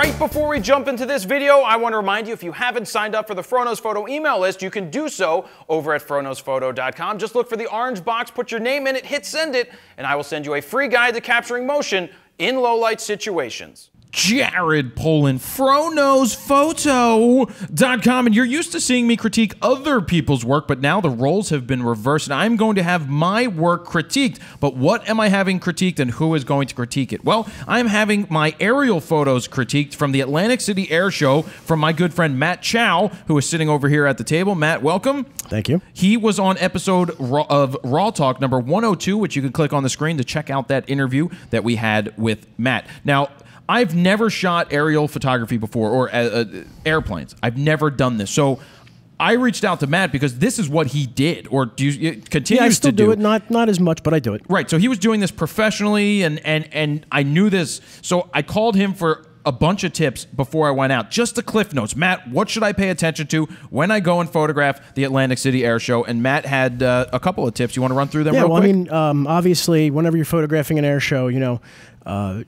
Right before we jump into this video, I want to remind you, if you haven't signed up for the FroKnowsPhoto email list, you can do so over at FroKnowsPhoto.com. Just look for the orange box, put your name in it, hit send it, and I will send you a free guide to capturing motion in low-light situations. Jared Polin, FroKnowsPhoto.com, and you're used to seeing me critique other people's work, but now the roles have been reversed, and I'm going to have my work critiqued. But what am I having critiqued, and who is going to critique it? Well, I'm having my aerial photos critiqued from the Atlantic City Air Show from my good friend Matt Ciao, who is sitting over here at the table. Matt, welcome. Thank you. He was on episode of Raw Talk number 102, which you can click on the screen to check out that interview that we had with Matt. Now, I've never shot aerial photography before, or airplanes. I've never done this. So I reached out to Matt because this is what he did, or continues to do. Yeah, I still do it. Not as much, but I do it. Right. So he was doing this professionally, and I knew this. So I called him for a bunch of tips before I went out. Just the cliff notes. Matt, what should I pay attention to when I go and photograph the Atlantic City Air Show? And Matt had a couple of tips. You want to run through them real quick? I mean, obviously, whenever you're photographing an air show, you know,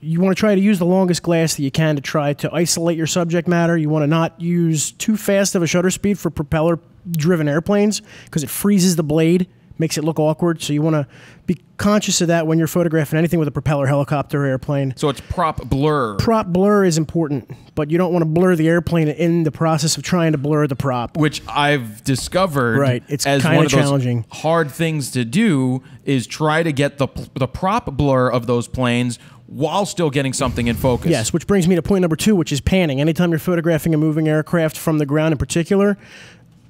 you want to try to use the longest glass that you can to try to isolate your subject matter. You want to not use too fast of a shutter speed for propeller-driven airplanes because it freezes the blade, makes it look awkward. So you want to be conscious of that when you're photographing anything with a propeller, helicopter, or airplane. So it's prop blur. Prop blur is important, but you don't want to blur the airplane in the process of trying to blur the prop. Which I've discovered, right? It's as kind one of of those challenging. Hard things to do is try to get the prop blur of those planes while still getting something in focus. Yes, which brings me to point number 2, which is panning. Anytime you're photographing a moving aircraft from the ground in particular,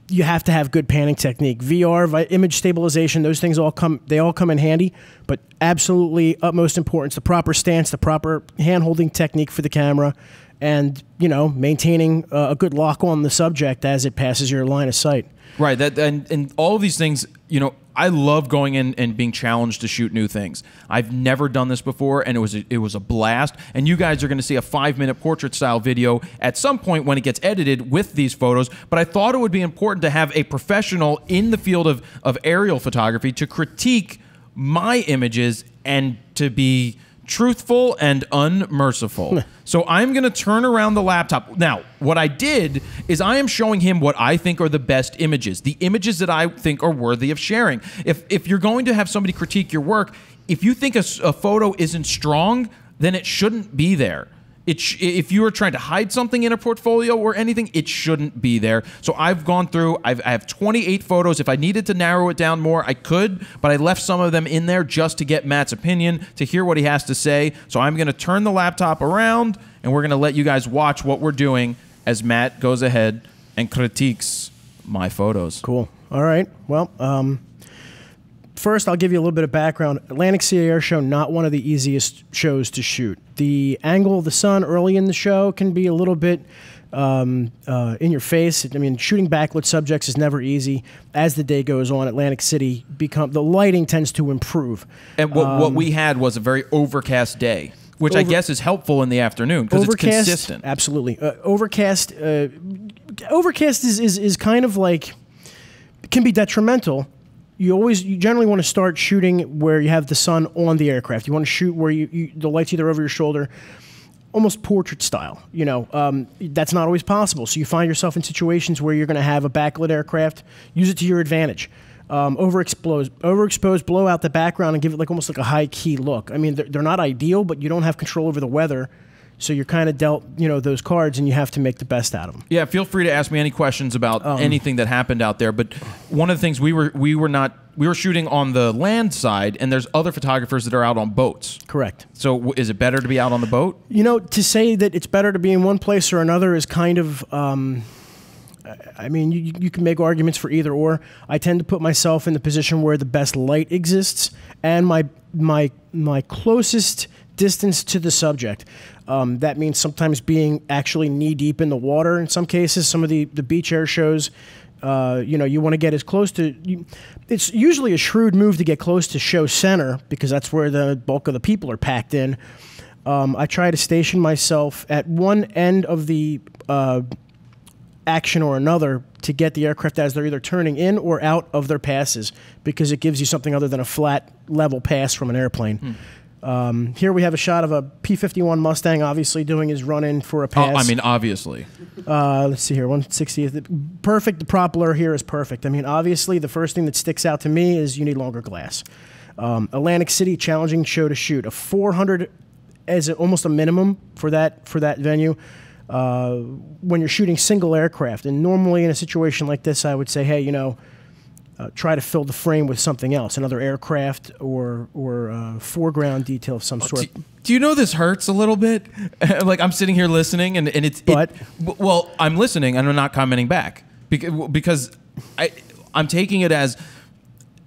you have to have good panning technique. VR, image stabilization, those things all come in handy, but absolutely utmost importance, the proper stance, the proper hand-holding technique for the camera, and, you know, maintaining a good lock on the subject as it passes your line of sight. Right, and all of these things, you know, I love going in and being challenged to shoot new things. I've never done this before, and it was a blast. And you guys are going to see a 5-minute portrait-style video at some point when it gets edited with these photos. But I thought it would be important to have a professional in the field of aerial photography to critique my images and to be truthful and unmerciful. So I'm going to turn around the laptop. Now, what I did is I am showing him what I think are the best images, the images that I think are worthy of sharing. If you're going to have somebody critique your work, if you think a photo isn't strong, then it shouldn't be there. If you are trying to hide something in a portfolio or anything, it shouldn't be there. So I've gone through, I have 28 photos. If I needed to narrow it down more, I could, but I left some of them in there just to get Matt's opinion, to hear what he has to say. So I'm going to turn the laptop around, and we're going to let you guys watch what we're doing as Matt goes ahead and critiques my photos. Cool. All right. Well, first, I'll give you a little bit of background. Atlantic City Air Show, not one of the easiest shows to shoot. The angle of the sun early in the show can be a little bit in your face. I mean, shooting backlit subjects is never easy. As the day goes on, Atlantic City, the lighting tends to improve. And what we had was a very overcast day, which I guess is helpful in the afternoon because it's consistent. Absolutely. Overcast is kind of like, it can be detrimental. You generally want to start shooting where you have the sun on the aircraft. You want to shoot where the light's either over your shoulder, almost portrait style. You know, that's not always possible. So you find yourself in situations where you're going to have a backlit aircraft. Use it to your advantage. Overexpose, blow out the background and give it like almost like a high key look. I mean, they're not ideal, but you don't have control over the weather. So you're kind of dealt, you know, those cards, and you have to make the best out of them. Yeah, feel free to ask me any questions about anything that happened out there. But one of the things we were shooting on the land side, and there's other photographers that are out on boats. Correct. So is it better to be out on the boat? You know, to say that it's better to be in one place or another is kind of, I mean, you can make arguments for either or. I tend to put myself in the position where the best light exists and my closest distance to the subject. That means sometimes being actually knee-deep in the water. In some cases, some of the beach air shows, you know, you want to get as close to... it's usually a shrewd move to get close to show center because that's where the bulk of the people are packed in. I try to station myself at one end of the action or another to get the aircraft as they're either turning in or out of their passes because it gives you something other than a flat, level pass from an airplane. Here we have a shot of a P-51 Mustang, obviously doing his run-in for a pass. Oh, I mean, obviously. Let's see here, 160th. Perfect, the propeller here is perfect. I mean, obviously, the first thing that sticks out to me is you need longer glass. Atlantic City, challenging show to shoot. A 400 as almost a minimum for that venue. When you're shooting single aircraft, and normally in a situation like this, I would say, hey, you know, try to fill the frame with something else, another aircraft or foreground detail of some sort. Do you know this hurts a little bit? Like I'm sitting here listening, and it's. Well, I'm listening and I'm not commenting back because I'm taking it as,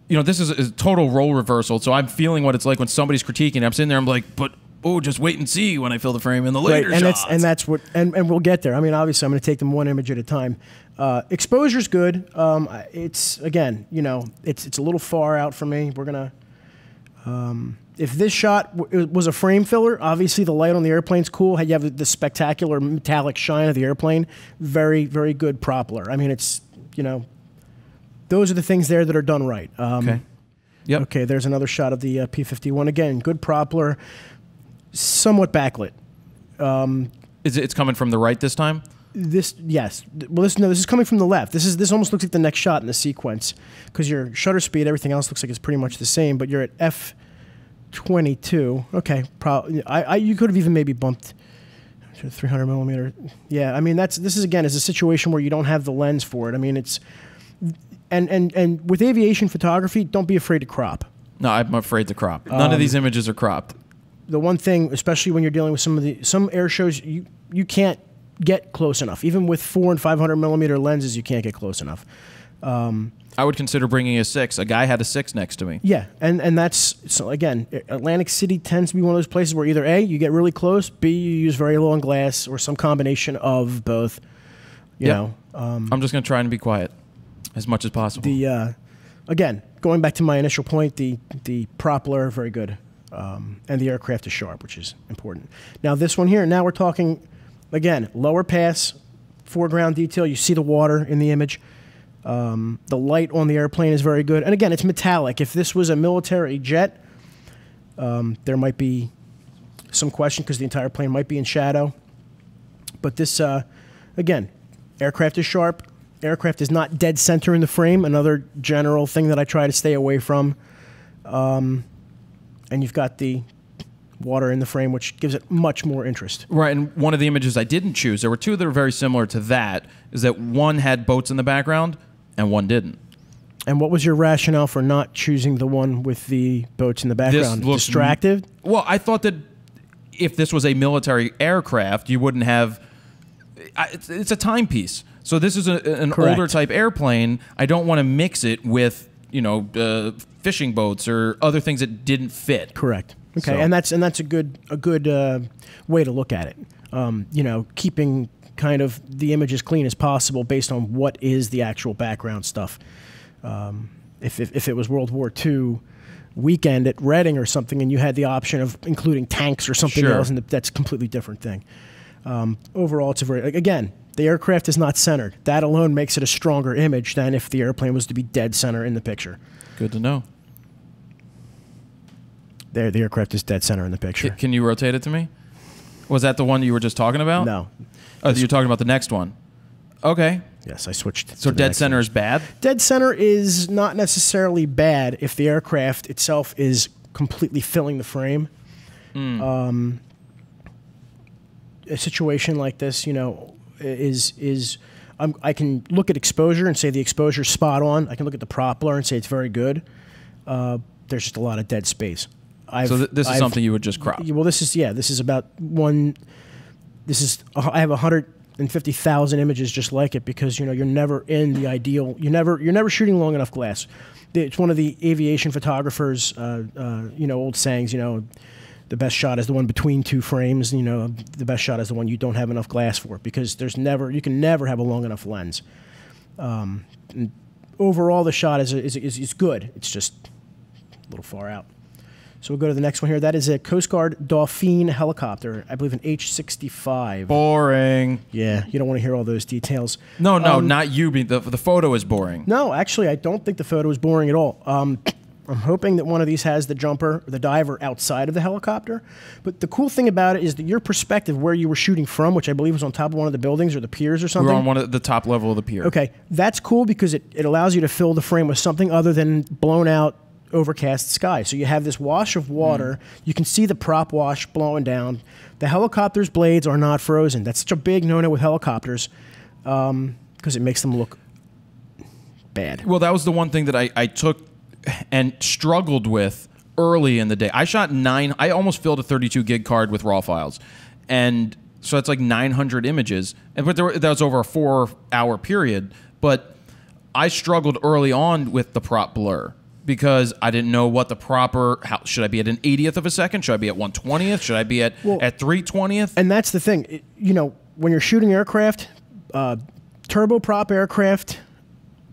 you know, this is a total role reversal. So I'm feeling what it's like when somebody's critiquing. I'm sitting there, I'm like, but. Oh, just wait and see when I fill the frame in the later shots. That's what, and we'll get there. I mean, obviously, I'm going to take them one image at a time. Exposure's good. It's again, you know, it's a little far out for me. We're gonna. If this shot was a frame filler, obviously the light on the airplane's cool. You have the spectacular metallic shine of the airplane. Very, very good propeller. I mean, it's, you know, those are the things there that are done right. Okay. Yep. Okay. There's another shot of the P-51. Again, good propeller. Somewhat backlit. It's coming from the right this time? Yes. Well, this is coming from the left. This almost looks like the next shot in the sequence because your shutter speed, everything else looks like it's pretty much the same, but you're at f/22. Okay, you could have even maybe bumped 300 millimeter. Yeah, I mean this is again is a situation where you don't have the lens for it. I mean it's and with aviation photography, don't be afraid to crop. No, I'm afraid to crop. None of these images are cropped. The one thing, especially when you're dealing with some air shows, you can't get close enough. Even with 400 and 500 millimeter lenses, you can't get close enough. I would consider bringing a 6. A guy had a 6 next to me. Yeah, and that's, so again, Atlantic City tends to be one of those places where either A, you get really close, B, you use very long glass, or some combination of both. You know. I'm just going to try and be quiet as much as possible. Again, going back to my initial point, the propeller, very good. And the aircraft is sharp, which is important. Now this one here, now we're talking, again, lower pass, foreground detail. You see the water in the image. The light on the airplane is very good. And again, it's metallic. If this was a military jet, there might be some question because the entire plane might be in shadow. But this, again, aircraft is sharp. Aircraft is not dead center in the frame, another general thing that I try to stay away from. And you've got the water in the frame, which gives it much more interest. Right, and one of the images I didn't choose, there were two that were very similar to that, is that one had boats in the background and one didn't. And what was your rationale for not choosing the one with the boats in the background? Distracted? Well, I thought that if this was a military aircraft, you wouldn't have... It's a timepiece. So this is an older type airplane. I don't want to mix it with, you know, fishing boats or other things that didn't fit. Correct. Okay, so. and that's a good way to look at it. You know, keeping kind of the image as clean as possible based on what is the actual background stuff. If it was World War II weekend at Reading or something, and you had the option of including tanks or something else, and that's a completely different thing. Overall, it's a very again. The aircraft is not centered. That alone makes it a stronger image than if the airplane was to be dead center in the picture. Good to know. There, the aircraft is dead center in the picture. Can you rotate it to me? Was that the one you were just talking about? No. Oh, you're talking about the next one. Okay. Yes, I switched. So dead center is bad? Dead center is not necessarily bad if the aircraft itself is completely filling the frame. A situation like this, you know, I can look at exposure and say the exposure's spot on. I can look at the propeller and say it's very good. There's just a lot of dead space. So this is something you would just crop. Well, this is about one. I have 150,000 images just like it because you know you're never in the ideal. You're never shooting long enough glass. It's one of the aviation photographers, you know, old sayings. You know, the best shot is the one between two frames. You know, the best shot is the one you don't have enough glass for because you can never have a long enough lens. Overall, the shot is good. It's just a little far out. So we'll go to the next one here. That is a Coast Guard Dauphine helicopter. I believe an H-65. Boring. Yeah, you don't want to hear all those details. No, not you. The photo is boring. No, actually, I don't think the photo is boring at all. I'm hoping that one of these has the jumper, or the diver, outside of the helicopter. But the cool thing about it is that your perspective, where you were shooting from, which I believe was on top of one of the buildings or the piers or something. We're on one of the top level of the pier. Okay, that's cool because it allows you to fill the frame with something other than blown out, overcast sky. So you have this wash of water. You can see the prop wash blowing down. The helicopter's blades are not frozen. That's such a big no-no with helicopters because it makes them look bad. Well, that was the one thing that I took and struggled with early in the day. I almost filled a 32 gig card with raw files. And so it's like 900 images. But that was over a 4-hour period. But I struggled early on with the prop blur because I didn't know what the proper, should I be at an 80th of a second? Should I be at 1/20th? Should I be at 3/20th? And that's the thing. When you're shooting aircraft, turboprop aircraft,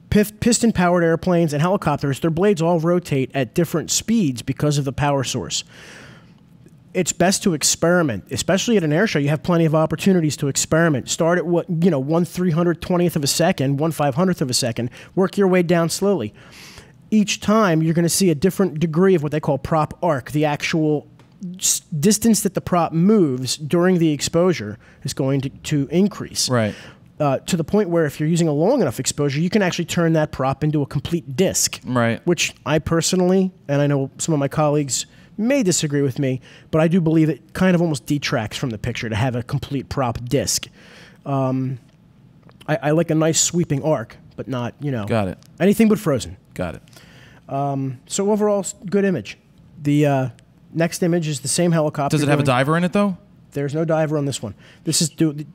piston-powered airplanes, and helicopters, their blades all rotate at different speeds because of the power source. It's best to experiment, especially at an air show. You have plenty of opportunities to experiment. Start at 1/320th of a second, 1/500th of a second. Work your way down slowly. Each time, you're going to see a different degree of what they call prop arc. The actual distance that the prop moves during the exposure is going to increase. Right. To the point where if you're using a long enough exposure, you can actually turn that prop into a complete disc. Right. Which I personally, and I know some of my colleagues may disagree with me, but I do believe it kind of almost detracts from the picture to have a complete prop disc. I like a nice sweeping arc, but not, Got it. anything but frozen. Got it. So overall, good image. The next image is the same helicopter. Does it have a diver in it, though? There's no diver on this one. This is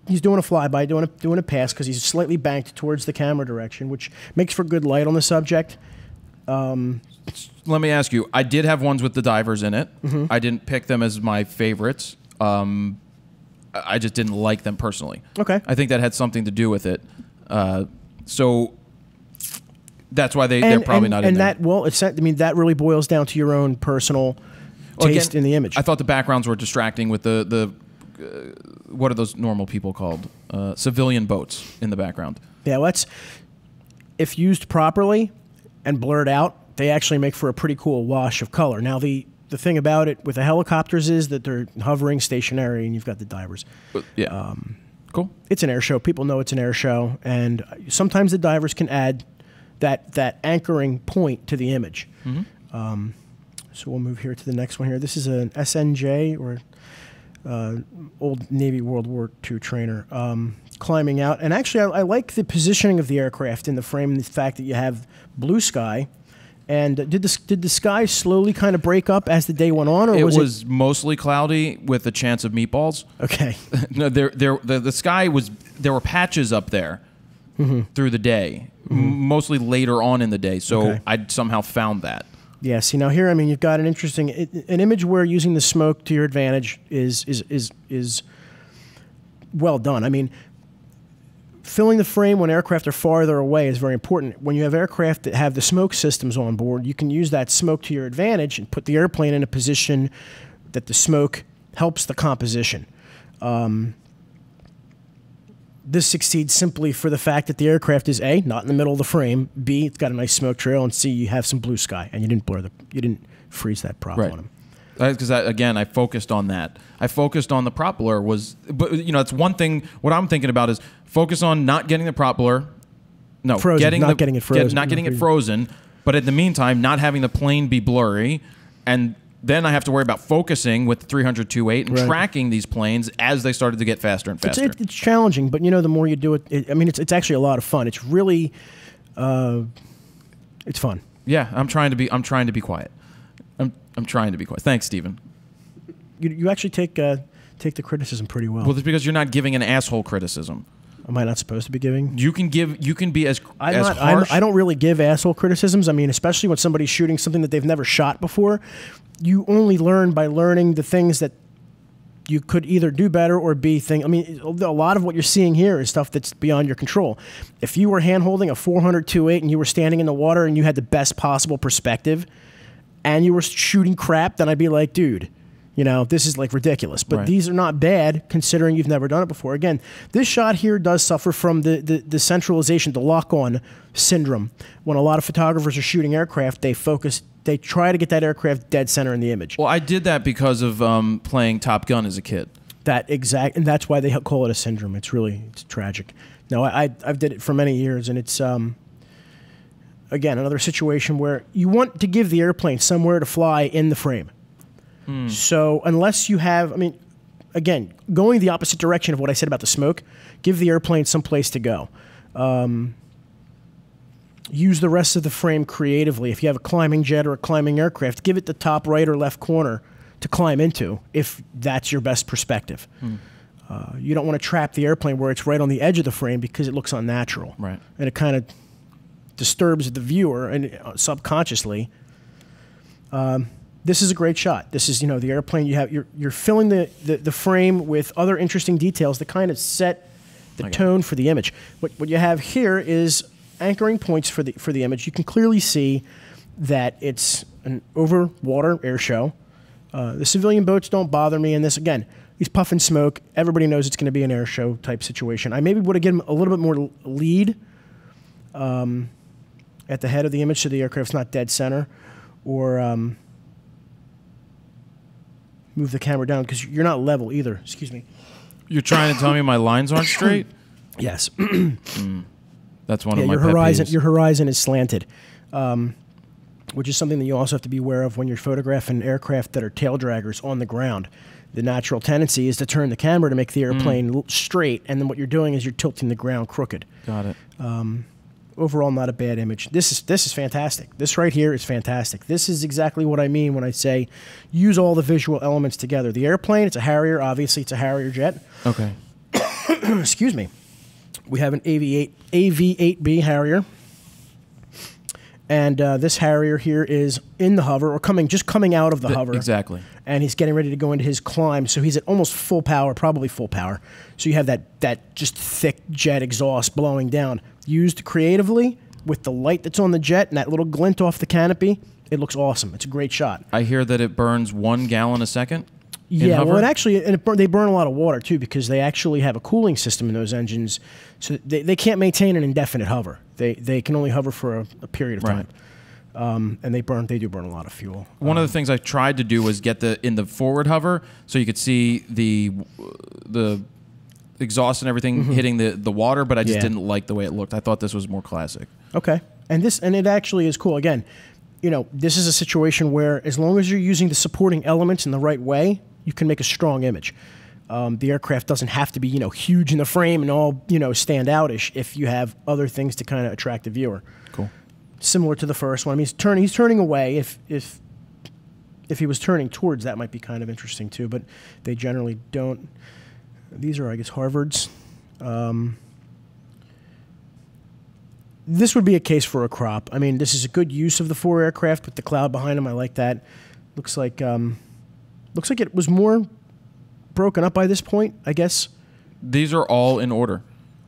he's doing a flyby, doing a pass because he's slightly banked towards the camera direction, which makes for good light on the subject. Let me ask you. I did have ones with the divers in it. I didn't pick them as my favorites. I just didn't like them personally. Okay. I think that had something to do with it. So that's why they're probably not in there. That really boils down to your own personal taste in the image. I thought the backgrounds were distracting with the what are those normal people called? Civilian boats in the background. Yeah, if used properly and blurred out, they actually make for a pretty cool wash of color. Now, the thing about it with the helicopters is that they're hovering stationary and you've got the divers. Yeah. Cool. It's an air show. People know it's an air show. And sometimes the divers can add that anchoring point to the image. So we'll move here to the next one here. This is an SNJ, or old Navy World War II trainer, climbing out. And actually, I like the positioning of the aircraft in the frame, and the fact that you have blue sky. And did the sky slowly kind of break up as the day went on, or it was mostly cloudy with a chance of meatballs? Okay. No, the sky was, there were patches up there through the day, mostly later on in the day. So I somehow found that. Yeah. See, now here, I mean, you've got an interesting an image where using the smoke to your advantage is well done. I mean, filling the frame when aircraft are farther away is very important. When you have aircraft that have the smoke systems on board, you can use that smoke to your advantage and put the airplane in a position that the smoke helps the composition. This succeeds simply for the fact that the aircraft is A, not in the middle of the frame, B, it's got a nice smoke trail, and C, you have some blue sky, and you didn't freeze that prop on them. Because again, I focused on that. I focused on the prop blur but it's one thing. What I'm thinking about is focus on not getting the prop blur. No, frozen, not getting it frozen. Not getting it frozen. But in the meantime, not having the plane be blurry, and then I have to worry about focusing with 300-2.8 and tracking these planes as they started to get faster and faster. It's challenging, but the more you do it, I mean, it's actually a lot of fun. It's really, it's fun. Yeah, I'm trying to be quiet. I'm trying to be quiet. Thanks, Stephen. You actually take the criticism pretty well. Well, it's because you're not giving an asshole criticism. Am I not supposed to be giving? You can be as harsh. I don't really give asshole criticisms. I mean, especially when somebody's shooting something that they've never shot before. You only learn by learning the things that you could either do better or be I mean, a lot of what you're seeing here is stuff that's beyond your control. If you were hand-holding a 400-2.8 and you were standing in the water and you had the best possible perspective and you were shooting crap, then I'd be like, dude, this is like ridiculous. But these are not bad considering you've never done it before. Again, this shot here does suffer from the centralization, the lock-on syndrome. When a lot of photographers are shooting aircraft, they focus They try to get that aircraft dead center in the image. Well, I did that because of playing Top Gun as a kid. And that's why they call it a syndrome. It's tragic. No, I've did it for many years, and it's again another situation where you want to give the airplane somewhere to fly in the frame. So unless you have, I mean, again, going the opposite direction of what I said about the smoke, give the airplane some place to go. Use the rest of the frame creatively. If you have a climbing jet or a climbing aircraft, give it the top right or left corner to climb into if that's your best perspective. You don't want to trap the airplane where it's right on the edge of the frame because it looks unnatural. Right. And it kind of disturbs the viewer and subconsciously. This is a great shot. This is, the airplane. You're filling the frame with other interesting details that kind of set the tone for the image. What you have here is anchoring points for the image. You can clearly see that it's an over water air show. The civilian boats don't bother me in this. Again, he's puffing smoke. Everybody knows it's going to be an air show type situation. I maybe would have given him a little bit more lead at the head of the image so the aircraft's not dead center, or move the camera down because you're not level either. Excuse me. You're trying to tell me my lines aren't straight? Yes. That's one of my pet peeves. Your horizon is slanted, which is something that you also have to be aware of when you're photographing aircraft that are tail draggers on the ground. The natural tendency is to turn the camera to make the airplane straight, and then what you're doing is you're tilting the ground crooked. Got it. Overall, not a bad image. This is fantastic. This right here is fantastic. This is exactly what I mean when I say use all the visual elements together. The airplane, it's a Harrier. Obviously, it's a Harrier jet. Okay. Excuse me. We have an AV-8B Harrier. And this Harrier here is in the hover, or just coming out of the hover. Exactly. And he's getting ready to go into his climb, so he's at almost full power, probably full power. So you have that just thick jet exhaust blowing down. Used creatively with the light that's on the jet and that little glint off the canopy, it looks awesome. It's a great shot. I hear that it burns 1 gallon a second. Yeah, well, they burn a lot of water too because they actually have a cooling system in those engines, so they can't maintain an indefinite hover. They can only hover for a period of time, and they do burn a lot of fuel. One of the things I tried to do was get in the forward hover so you could see the exhaust and everything hitting the water, but I just didn't like the way it looked. I thought this was more classic. Okay, and it actually is cool. Again, this is a situation where as long as you're using the supporting elements in the right way, you can make a strong image. The aircraft doesn't have to be, huge in the frame and all, stand outish if you have other things to kind of attract the viewer. Cool. Similar to the first one. I mean, he's turning away. If he was turning towards, that might be kind of interesting too, but they generally don't. These are, I guess, Harvards. This would be a case for a crop. I mean, this is a good use of the 4 aircraft with the cloud behind them. I like that. Looks like it was more broken up by this point, I guess. These are all in order.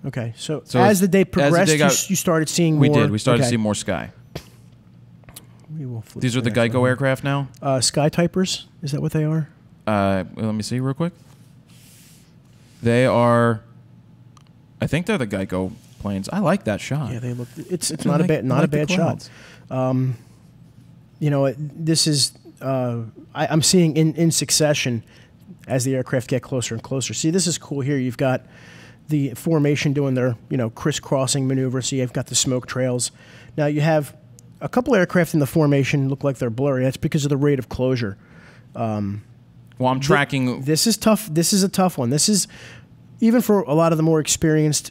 Okay, so as the day progressed, you started seeing more. We did. We started to see more sky. These are the Geico aircraft now? Sky Typers, is that what they are? Let me see real quick. They are, I think they're the Geico planes. I like that shot. Yeah, they look. It's not a bad shot. This is. I'm seeing in succession as the aircraft get closer and closer. See, this is cool here. You've got the formation doing their crisscrossing maneuver. So you've got the smoke trails. Now you have a couple aircraft in the formation look like they're blurry. That's because of the rate of closure. Well, I'm tracking. This is tough. This is a tough one. This is, even for a lot of the more experienced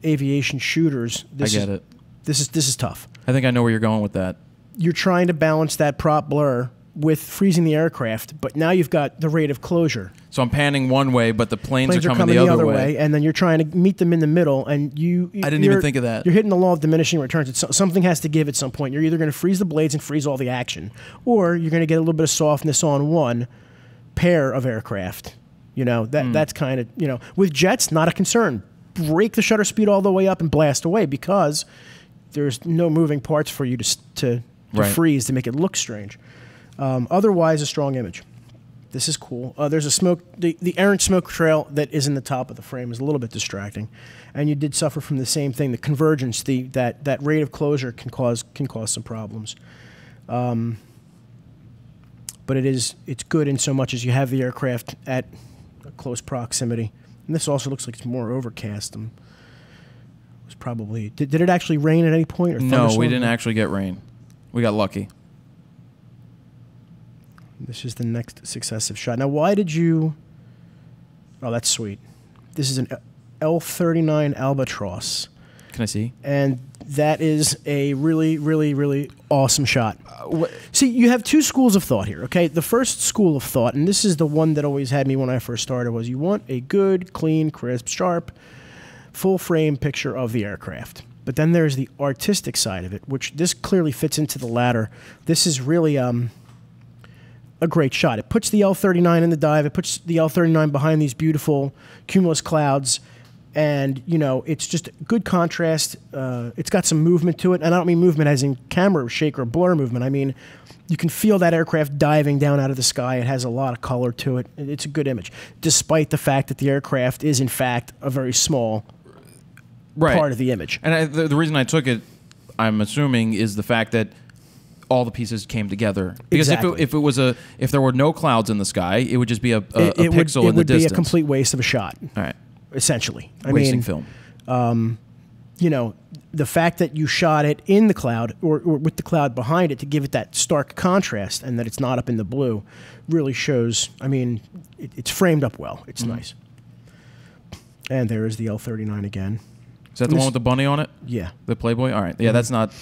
aviation shooters. I get it. This is tough. I think I know where you're going with that. You're trying to balance that prop blur with freezing the aircraft, but now you've got the rate of closure. So I'm panning one way, but the planes are coming the other way. And then you're trying to meet them in the middle, and I didn't even think of that. You're hitting the law of diminishing returns. Something has to give at some point. You're either going to freeze the blades and freeze all the action, or you're going to get a little bit of softness on one pair of aircraft. That's kind of, with jets, not a concern. Break the shutter speed all the way up and blast away because there's no moving parts for you to freeze to make it look strange. Otherwise, a strong image. This is cool. There's the errant smoke trail that is in the top of the frame is a little bit distracting, and you did suffer from the same thing. The convergence, that rate of closure can cause some problems. but it's good in so much as you have the aircraft at a close proximity. And this also looks like it's more overcast. It was probably did it actually rain at any point? Or no, we didn't actually get rain. We got lucky. This is the next successive shot. Now, why did you? Oh, that's sweet. This is an L-39 Albatross. Can I see? And that is a really, really, really awesome shot. See, you have two schools of thought here, okay? The first school of thought, and this is the one that always had me when I first started, was you want a good, clean, crisp, sharp, full-frame picture of the aircraft. But then there's the artistic side of it, which this clearly fits into the latter. This is really a great shot. It puts the L-39 in the dive. It puts the L-39 behind these beautiful cumulus clouds. And, you know, it's just good contrast. It's got some movement to it. And I don't mean movement as in camera shake or blur movement. I mean, you can feel that aircraft diving down out of the sky. It has a lot of color to it. It's a good image, despite the fact that the aircraft is, in fact, a very small part of the image. And the reason I took it, I'm assuming, is the fact that all the pieces came together. Because if there were no clouds in the sky, it would just be a pixel in the distance. It would be a complete waste of a shot. All right. Essentially. Wasting film. You know, the fact that you shot it in the cloud or with the cloud behind it to give it that stark contrast and that it's not up in the blue really shows, I mean, it's framed up well. It's nice. And there is the L-39 again. Is that the one with the bunny on it? Yeah. The Playboy? All right. Yeah, that's not...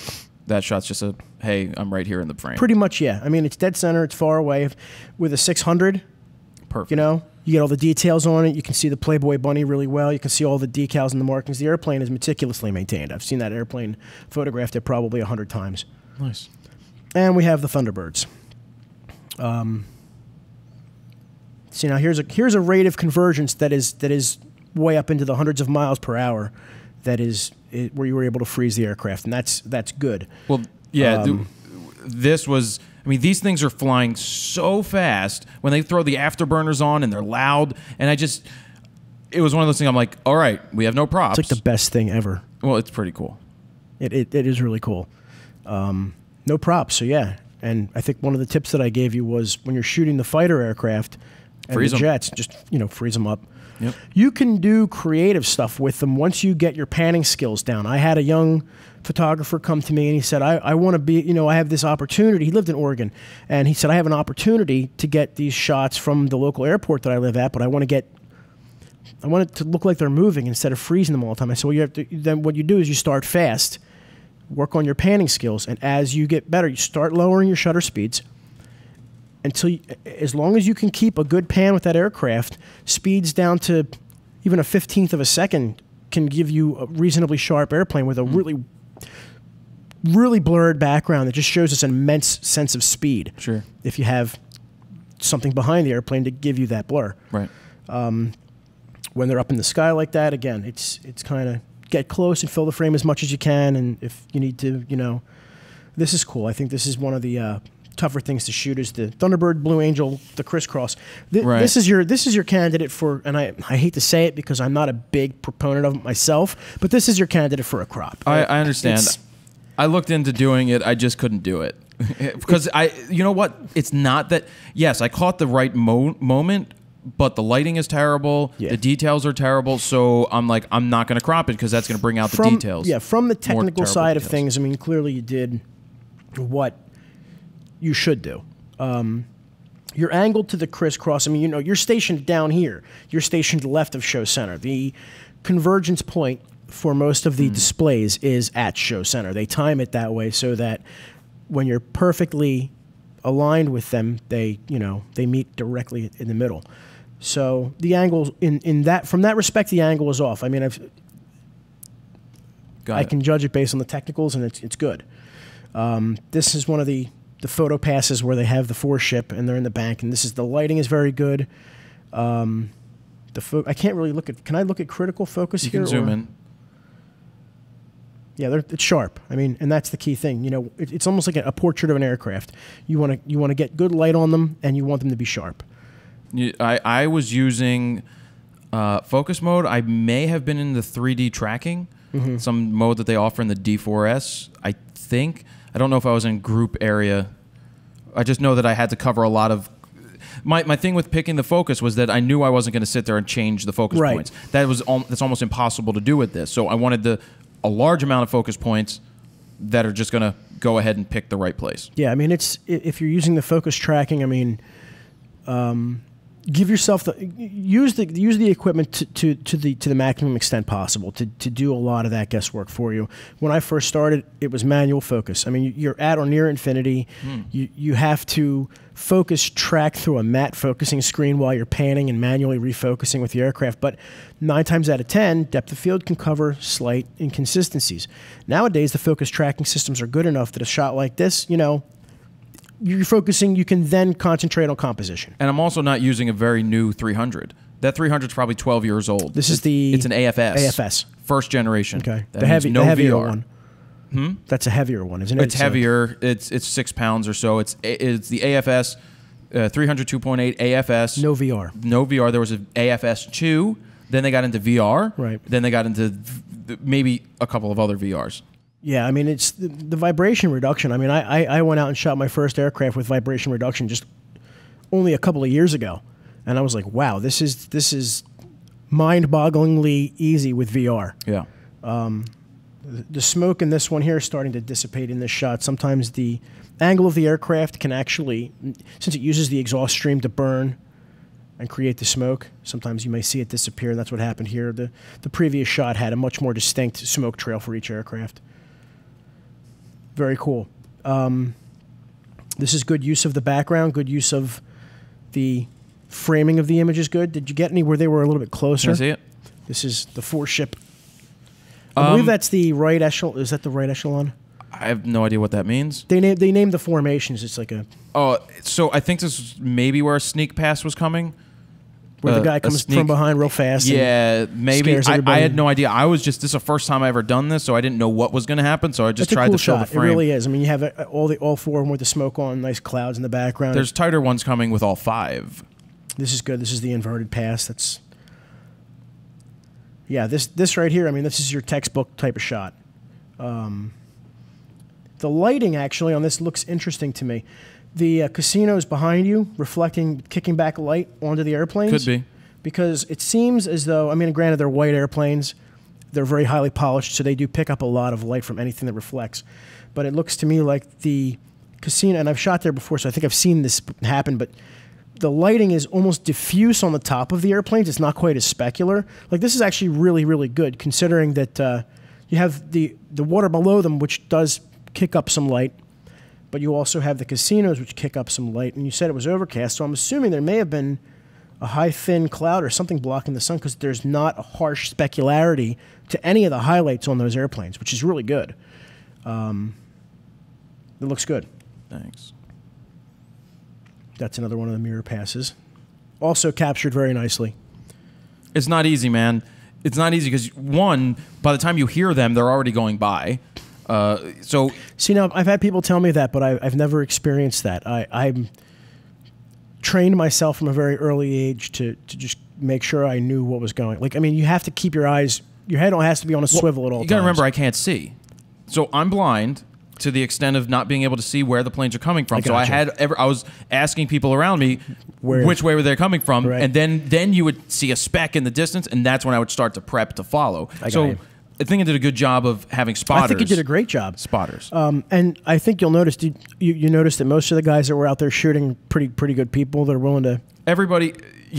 That shot's just a, hey, I'm right here in the frame. Pretty much, yeah. I mean, it's dead center. It's far away. With a 600, perfect. You know, you get all the details on it. You can see the Playboy bunny really well. You can see all the decals and the markings. The airplane is meticulously maintained. I've seen that airplane photographed it probably 100 times. Nice. And we have the Thunderbirds. See, now here's a rate of convergence that is way up into the hundreds of miles per hour. That is where you were able to freeze the aircraft, and that's good. Well, yeah, this was... I mean, these things are flying so fast when they throw the afterburners on, and they're loud, and it was one of those things I'm like, all right, we have no props. It's like the best thing ever. Well, it's pretty cool. It is really cool. No props, so yeah. And I think one of the tips that I gave you was when you're shooting the fighter aircraft and the jets, just, you know, freeze them up. Yep. You can do creative stuff with them once you get your panning skills down. I had a young photographer come to me and he said, I want to be, you know, I have this opportunity. He lived in Oregon. And he said, I have an opportunity to get these shots from the local airport that I live at, but I want it to look like they're moving instead of freezing them all the time. I said, well, then what you do is you start fast, work on your panning skills, and as you get better, you start lowering your shutter speeds. As long as you can keep a good pan with that aircraft, speeds down to even a 15th of a second can give you a reasonably sharp airplane with a really, really blurred background that just shows us an immense sense of speed. Sure. If you have something behind the airplane to give you that blur. Right. When they're up in the sky like that, again, it's kind of get close and fill the frame as much as you can, and if you need to, you know, this is cool. I think this is one of the tougher things to shoot is the Thunderbird, Blue Angel, the crisscross. Right. This is your candidate for, and I hate to say it because I'm not a big proponent of it myself, but this is your candidate for a crop. I understand. I looked into doing it. I just couldn't do it because you know what? It's not that. Yes, I caught the right moment, but the lighting is terrible. Yeah. The details are terrible. So I'm like, I'm not going to crop it because that's going to bring out the details. Yeah, from the technical side of things, I mean, clearly you did what you should do. You're angled to the crisscross. I mean, you know, you're stationed down here. You're stationed left of show center. The convergence point for most of the displays is at show center. They time it that way so that when you're perfectly aligned with them, they meet directly in the middle. So the angle from that respect, the angle is off. I mean, I can judge it based on the technicals, and it's good. This is one of the photo passes where they have the foreship and they're in the bank, and the lighting is very good. I can't really look at. Can I look at critical focus here? You can zoom in. Yeah, it's sharp. I mean, and that's the key thing. You know, it's almost like a portrait of an aircraft. You want to get good light on them, and you want them to be sharp. I was using focus mode. I may have been in the 3D tracking, some mode that they offer in the D4S. I think. I don't know if I was in group area I just know that I had to cover a lot of. My thing with picking the focus was that I knew I wasn't going to sit there and change the focus points. That's almost impossible to do with this. So I wanted a large amount of focus points that are just going to go ahead and pick the right place. Yeah, I mean, if you're using the focus tracking, I mean, give yourself use the equipment to the maximum extent possible to do a lot of that guesswork for you. When I first started, it was manual focus. I mean, you're at or near infinity. You have to focus track through a matte focusing screen while you're panning and manually refocusing with the aircraft. But 9 times out of 10, depth of field can cover slight inconsistencies. Nowadays, the focus tracking systems are good enough that a shot like this, you know, you're focusing, you can then concentrate on composition. And I'm also not using a very new 300. That 300 is probably 12 years old. It's an AFS. AFS. First generation. Okay. That the heavier VR. one. That's a heavier one, isn't it? It's heavier. It's 6 pounds or so. It's the AFS 302.8 AFS. No VR. No VR. There was an AFS 2. Then they got into VR. Right. Then they got into maybe a couple of other VRs. Yeah, I mean, it's the vibration reduction. I mean, I went out and shot my first aircraft with vibration reduction just only a couple of years ago, and I was like, wow, this is mind-bogglingly easy with VR. Yeah. The smoke in this one here is starting to dissipate in this shot. Sometimes the angle of the aircraft can actually, since it uses the exhaust stream to burn and create the smoke, sometimes you may see it disappear, and that's what happened here. The previous shot had a much more distinct smoke trail for each aircraft. Very cool. This is good use of the background, good use of the framing of the image is good. Did you get any where they were a little bit closer? Can I see it? This is the 4-ship. I believe that's the right echelon. Is that the right echelon? I have no idea what that means. They named the formations. It's like a... Oh, so I think this is maybe where a sneak pass was coming. Where the guy comes from behind real fast. Yeah, maybe. Scares everybody. I had no idea. This is the first time I ever done this, so I didn't know what was going to happen, so I just tried to show the frame. It really is. I mean, you have all 4 of them with the smoke on, nice clouds in the background. There's tighter ones coming with all 5. This is good. This is the inverted pass. That's... Yeah, this right here, I mean, this is your textbook type of shot. The lighting, actually, on this looks interesting to me. The casinos behind you reflecting, kicking back light onto the airplanes. Could be. Because it seems as though, I mean, granted, they're white airplanes. They're very highly polished, so they do pick up a lot of light from anything that reflects. But it looks to me like the casino, and I've shot there before, so I think I've seen this happen, but the lighting is almost diffuse on the top of the airplanes. It's not quite as specular. Like, this is actually really, really good, considering that you have the water below them, which does kick up some light, but you also have the casinos, which kick up some light, and you said it was overcast, so I'm assuming there may have been a high, thin cloud or something blocking the sun, because there's not a harsh specularity to any of the highlights on those airplanes, which is really good. It looks good. Thanks. That's another one of the mirror passes. Also captured very nicely. It's not easy, man. It's not easy because, one, by the time you hear them, they're already going by. So see, now I've had people tell me that, but I've never experienced that. I'm trained myself from a very early age to just make sure I knew what was going. Like, I mean, you have to keep your eyes, your head has to be on a swivel at all times. You got to remember, I can't see, so I'm blind to the extent of not being able to see where the planes are coming from. So I was asking people around me which way were they coming from, right. And then you would see a speck in the distance, and that's when I would start to prep to follow. I think I did a good job of having spotters. I think you did a great job. Spotters. And I think you'll notice, you noticed that most of the guys that were out there shooting pretty good people that are willing to... Everybody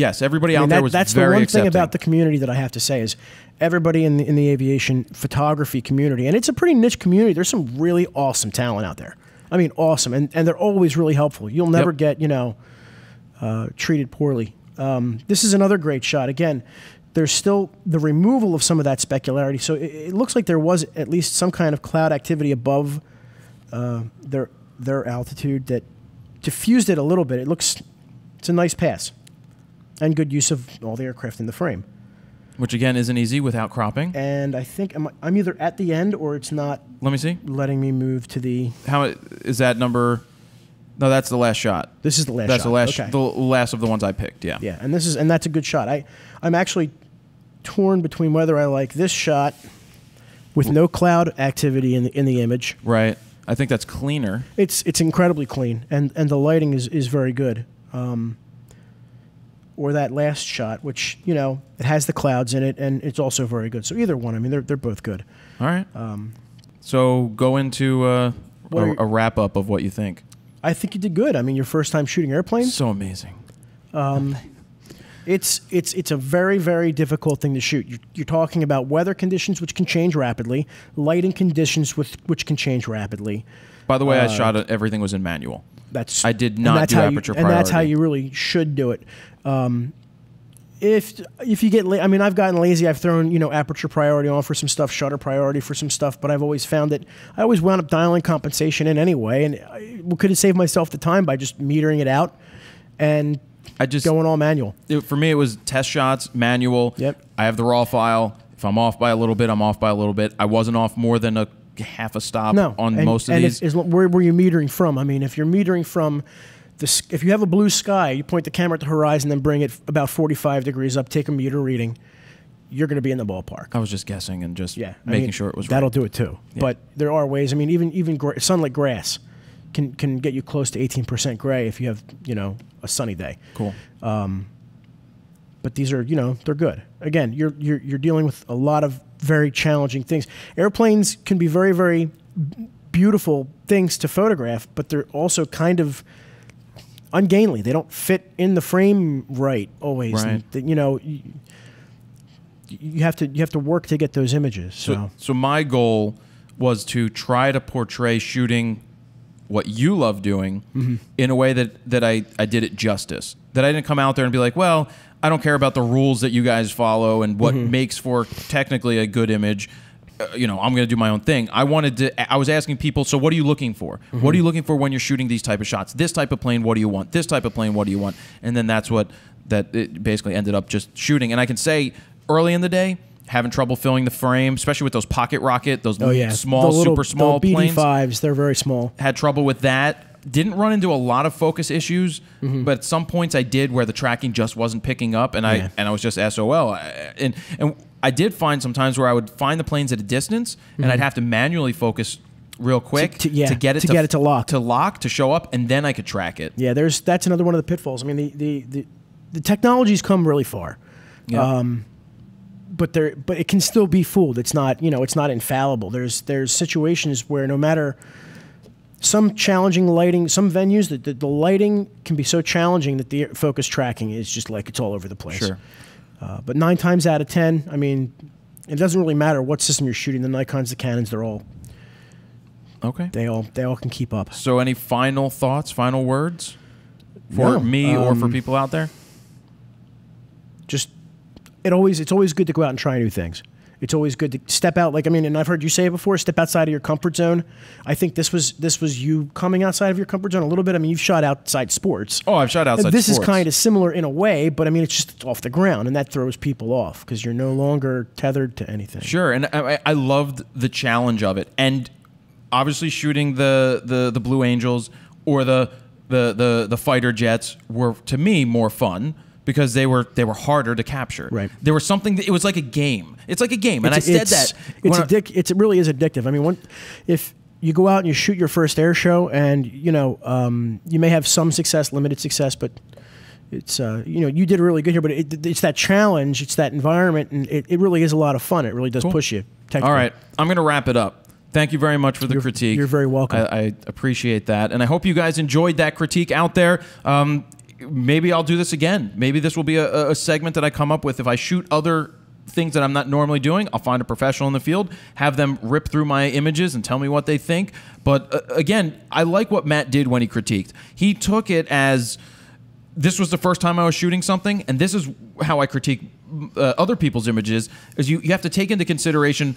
out there was that's very the one accepting. thing about the community that I have to say is everybody in the aviation photography community, and it's a pretty niche community, there's some really awesome talent out there. I mean, awesome. And they're always really helpful. You'll never get, treated poorly. This is another great shot. Again, there's still the removal of some of that specularity. So it looks like there was at least some kind of cloud activity above their altitude that diffused it a little bit. It's a nice pass and good use of all the aircraft in the frame. Which, again, isn't easy without cropping. And I think I'm either at the end or it's not. Let me see. Letting me move to the... How is that number? No, that's the last shot. This is the last that's shot. The last of the ones I picked, yeah. Yeah, and that's a good shot. I'm actually torn between whether I like this shot with no cloud activity in the image. Right. I think that's cleaner. It's incredibly clean, and the lighting is very good. Or that last shot, which, you know, it has the clouds in it, and it's also very good. So either one, I mean, they're both good. All right. So go into a wrap-up of what you think. I think you did good. I mean, your first time shooting airplanes. So amazing. It's a very, very difficult thing to shoot. You're talking about weather conditions, which can change rapidly, lighting conditions which can change rapidly. By the way, I shot it. Everything was in manual. I did not do aperture priority. And that's how you really should do it. If you get, I mean, I've gotten lazy. I've thrown, you know, aperture priority on for some stuff, shutter priority for some stuff, but I've always found that I always wound up dialing compensation in anyway, and I could have saved myself the time by just metering it out and going all manual. For me, it was test shots, manual. Yep. I have the raw file. If I'm off by a little bit, I'm off by a little bit. I wasn't off more than a half a stop on most of these. And where were you metering from? I mean, if you're metering from if you have a blue sky, you point the camera at the horizon, then bring it about 45 degrees up, take a meter reading, you're going to be in the ballpark. I was just guessing and just making sure it was right. That'll do it too. Yeah. But there are ways. I mean, even sunlit grass can get you close to 18% gray if you have, you know, a sunny day. Cool. But these are, you know, they're good. Again, you're dealing with a lot of very challenging things. Airplanes can be very, very beautiful things to photograph, but they're also kind of ungainly. They don't fit in the frame right always. Right. And, you know, you have to work to get those images. So my goal was to try to portray shooting what you love doing in a way that I did it justice. That I didn't come out there and be like, well, I don't care about the rules that you guys follow and what makes for technically a good image. You know, I'm going to do my own thing. I was asking people, so what are you looking for? What are you looking for when you're shooting these type of shots? This type of plane, what do you want? This type of plane, what do you want? And then that's what it basically ended up just shooting. And I can say early in the day, having trouble filling the frame, especially with those pocket rocket, those small, super small planes. BD5s, they're very small. Had trouble with that. Didn't run into a lot of focus issues, but at some points I did where the tracking just wasn't picking up, and I was just SOL. And I did find sometimes where I would find the planes at a distance, and I'd have to manually focus real quick to get it to lock, to show up, and then I could track it. Yeah, that's another one of the pitfalls. I mean, the technology's come really far. Yeah. But it can still be fooled. It's not, you know, it's not infallible. There's situations where no matter some challenging lighting, some venues that the lighting can be so challenging that the focus tracking is just like it's all over the place. Sure. But 9 times out of 10, I mean, it doesn't really matter what system you're shooting. The Nikons, the Canons, they're all okay. They all can keep up. So, any final thoughts, final words for me or for people out there? Just it's always good to go out and try new things. It's always good to step out. Like, I mean, and I've heard you say it before, step outside of your comfort zone. I think this was you coming outside of your comfort zone a little bit. I mean, you've shot outside sports. Oh, I've shot outside sports. This is kind of similar in a way, but I mean, it's just off the ground, and that throws people off because you're no longer tethered to anything. Sure, and I loved the challenge of it. And obviously shooting the Blue Angels or the fighter jets were, to me, more fun, because they were harder to capture. Right. There was something it was like a game. It's like a game, and I said that. It really is addictive. I mean, if you go out and you shoot your first air show, and you know you may have some success, limited success, but it's you know, you did really good here. But it's that challenge, it's that environment, and it really is a lot of fun. It really does push you. All right, I'm going to wrap it up. Thank you very much for the critique. You're very welcome. I appreciate that, and I hope you guys enjoyed that critique out there. Maybe I'll do this again. Maybe this will be a segment that I come up with. If I shoot other things that I'm not normally doing, I'll find a professional in the field, have them rip through my images and tell me what they think. But again, I like what Matt did when he critiqued. He took it as, this was the first time I was shooting something, and this is how I critique other people's images, is you have to take into consideration,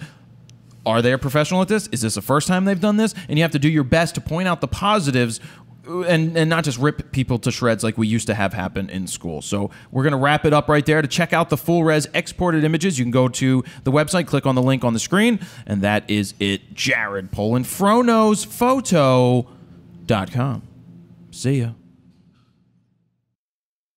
are they a professional at this? Is this the first time they've done this? And you have to do your best to point out the positives and not just rip people to shreds like we used to have happen in school. So we're going to wrap it up right there. To check out the full res exported images, you can go to the website, click on the link on the screen, and that is it. Jared Polin, FroKnowsPhoto.com. See ya.